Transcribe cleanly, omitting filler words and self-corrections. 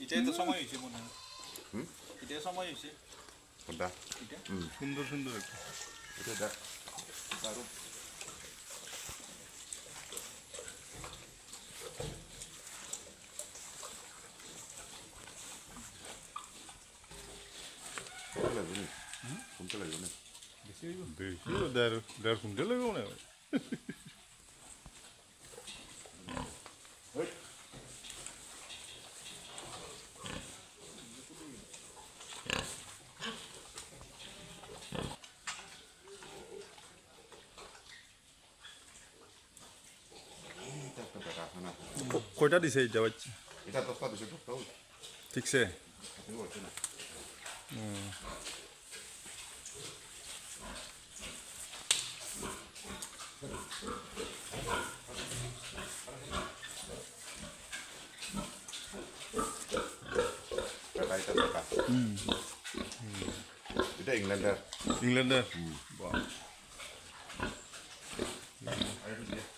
এটাই তো সময় হয়েছে মনে হয় এটাই সময় হয়েছে কোনটা এটা সুন্দর সুন্দর একটা এটা দেখ দারুণ লাগবে না কোনটা লাগবে না বেশি দেড় কুইন্টাল লাগবে মনে হয় কয়টা দিছে এটা বাচ্চা এটা দশটা দিছে দশটা ঠিকছে বলছে না এটা ইংল্যান্ডের ইংল্যান্ডের আর একটু দিয়ে